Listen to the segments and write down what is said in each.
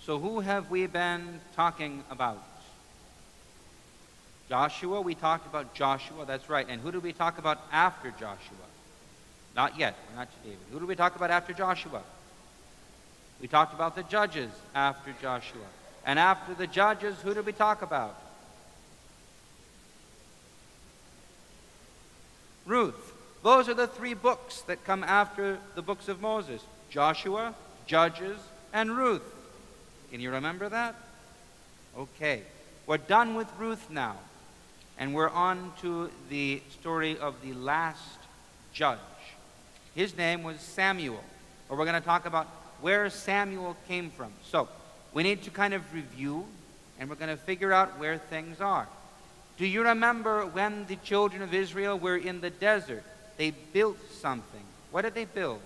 So who have we been talking about? Joshua. We talked about Joshua, that's right. And who did we talk about after Joshua? Not yet. We're not to David. Who did we talk about after Joshua? We talked about the judges after Joshua. And after the judges, who did we talk about? Ruth. Those are the three books that come after the books of Moses. Joshua, Judges, and Ruth. Can you remember that? Okay. We're done with Ruth now. And we're on to the story of the last judge. His name was Samuel. Or we're going to talk about where Samuel came from. So, we need to kind of review, and we're going to figure out where things are. Do you remember when the children of Israel were in the desert? They built something. What did they build?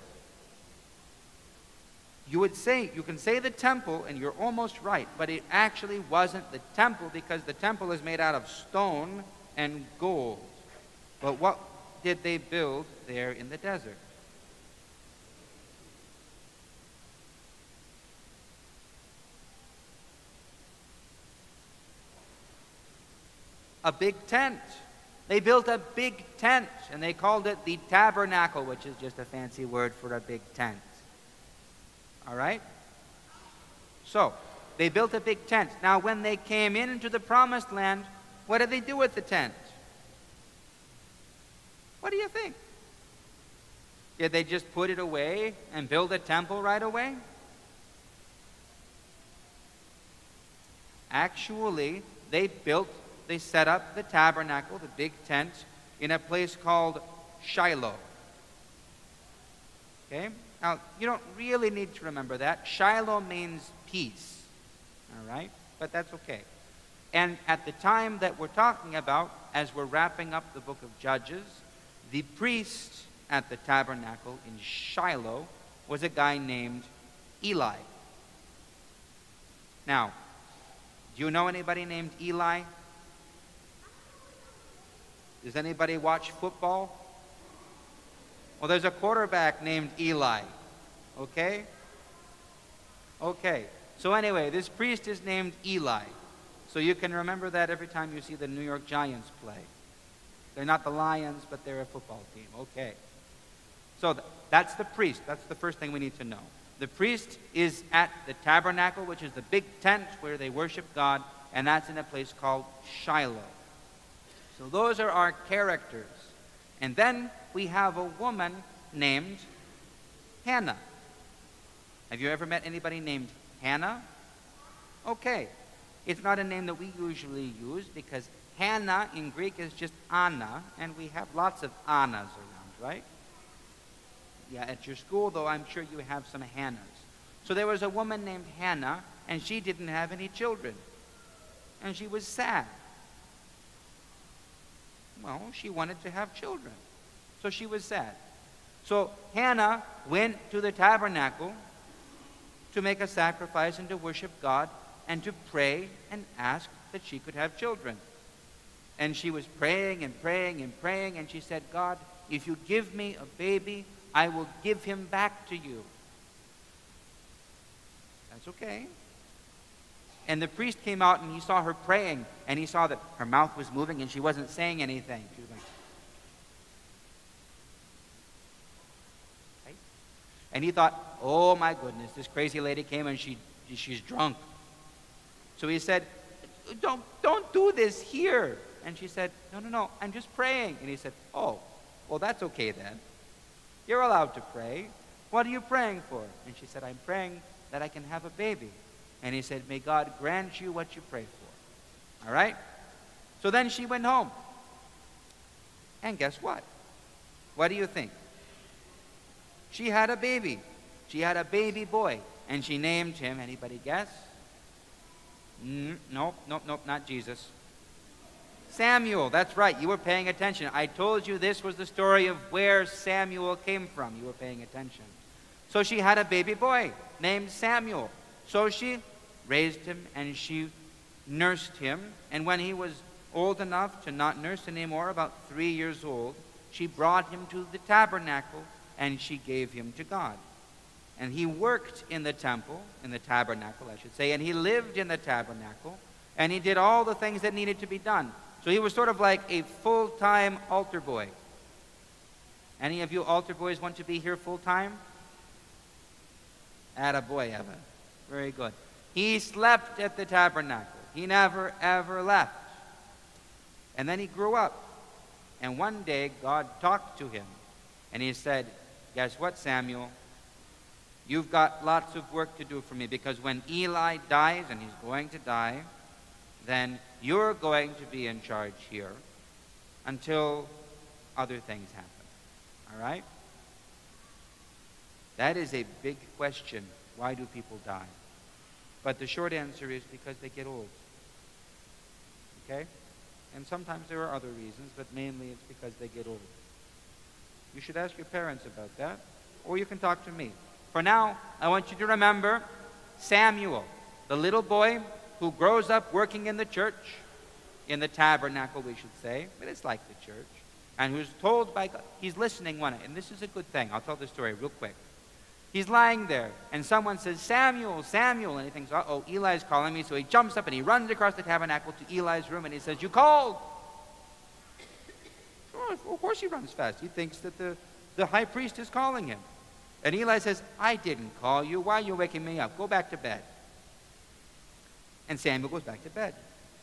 You can say the temple, and you're almost right, but it actually wasn't the temple, because the temple is made out of stone and gold. But what did they build there in the desert? A big tent. They built a big tent, and they called it the tabernacle, which is just a fancy word for a big tent. All right? So, they built a big tent. Now, when they came into the promised land, what did they do with the tent? What do you think? Did they just put it away and build a temple right away? Actually, they set up the tabernacle, the big tent, in a place called Shiloh. Okay? Now, you don't really need to remember that. Shiloh means peace. All right? But that's okay. And at the time that we're talking about, as we're wrapping up the book of Judges, the priest at the tabernacle in Shiloh was a guy named Eli. Now, do you know anybody named Eli? Does anybody watch football? Well, there's a quarterback named Eli. Okay? Okay. So anyway, this priest is named Eli. So you can remember that every time you see the New York Giants play. They're not the Lions, but they're a football team. Okay. So that's the priest. That's the first thing we need to know. The priest is at the tabernacle, which is the big tent where they worship God, and that's in a place called Shiloh. So those are our characters. And then we have a woman named Hannah. Have you ever met anybody named Hannah? Okay. It's not a name that we usually use, because Hannah in Greek is just Anna, and we have lots of Annas around, right? Yeah, at your school, though, I'm sure you have some Hannahs. So there was a woman named Hannah, and she didn't have any children. And she was sad. Well, she wanted to have children. So she was sad. So Hannah went to the tabernacle to make a sacrifice and to worship God and to pray and ask that she could have children. And she was praying and praying and praying, and she said, God, if you give me a baby, I will give him back to you. That's okay. And the priest came out and he saw her praying, and he saw that her mouth was moving and she wasn't saying anything. She was like, right? And he thought, oh my goodness, this crazy lady came and she's drunk. So he said, don't do this here. And she said, no, I'm just praying. And he said, oh, well, that's okay then. You're allowed to pray. What are you praying for? And she said, I'm praying that I can have a baby. And he said, may God grant you what you pray for. All right? So then she went home. And guess what? What do you think? She had a baby. She had a baby boy. And she named him, anybody guess? Nope, not Jesus. Samuel, that's right, you were paying attention. I told you this was the story of where Samuel came from. You were paying attention. So she had a baby boy named Samuel. So she raised him and she nursed him. And when he was old enough to not nurse anymore, about 3 years old, she brought him to the tabernacle and she gave him to God. And he worked in the temple, in the tabernacle, I should say, and he lived in the tabernacle, and he did all the things that needed to be done. So he was sort of like a full-time altar boy. Any of you altar boys want to be here full-time? Attaboy, Eva. Very good. He slept at the tabernacle. He never, ever left. And then he grew up. And one day, God talked to him. And he said, guess what, Samuel? You've got lots of work to do for me, because when Eli dies, and he's going to die, then you're going to be in charge here until other things happen. All right? That is a big question. Why do people die? But the short answer is because they get old. Okay? And sometimes there are other reasons, but mainly it's because they get old. You should ask your parents about that, or you can talk to me. For now, I want you to remember Samuel, the little boy who grows up working in the church, in the tabernacle, we should say, but it's like the church, and who's told by God, he's listening one night, and this is a good thing. I'll tell the story real quick. He's lying there, and someone says, Samuel, Samuel, and he thinks, uh-oh, Eli's calling me, so he jumps up and he runs across the tabernacle to Eli's room, and he says, you called. Sure, of course he runs fast. He thinks that the high priest is calling him. And Eli says, I didn't call you. Why are you waking me up? Go back to bed. And Samuel goes back to bed.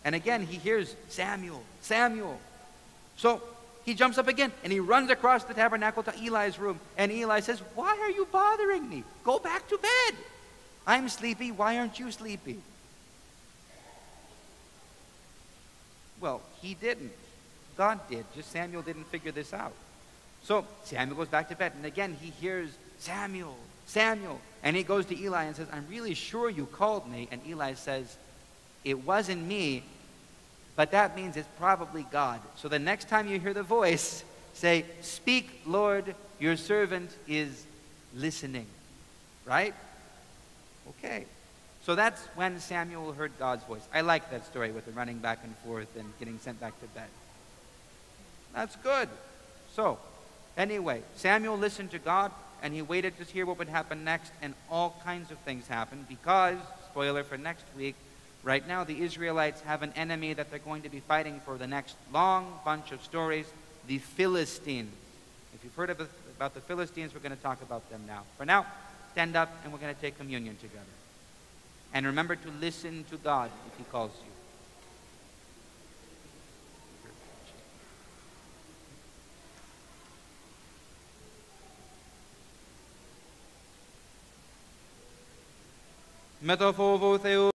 And again, he hears, Samuel, Samuel. So he jumps up again, and he runs across the tabernacle to Eli's room. And Eli says, why are you bothering me? Go back to bed. I'm sleepy. Why aren't you sleepy? Well, he didn't. God did. Just Samuel didn't figure this out. So Samuel goes back to bed. And again, he hears, Samuel, Samuel. And he goes to Eli and says, I'm really sure you called me. And Eli says, it wasn't me, but that means it's probably God. So the next time you hear the voice, say, speak, Lord, your servant is listening. Right? Okay. So that's when Samuel heard God's voice. I like that story with the running back and forth and getting sent back to bed. That's good. So, anyway, Samuel listened to God, and he waited to hear what would happen next, and all kinds of things happened because, spoiler for next week, right now the Israelites have an enemy that they're going to be fighting for the next long bunch of stories, the Philistines. If you've heard about the Philistines, we're going to talk about them now. For now, stand up, and we're going to take communion together. And remember to listen to God if he calls you. Metaphor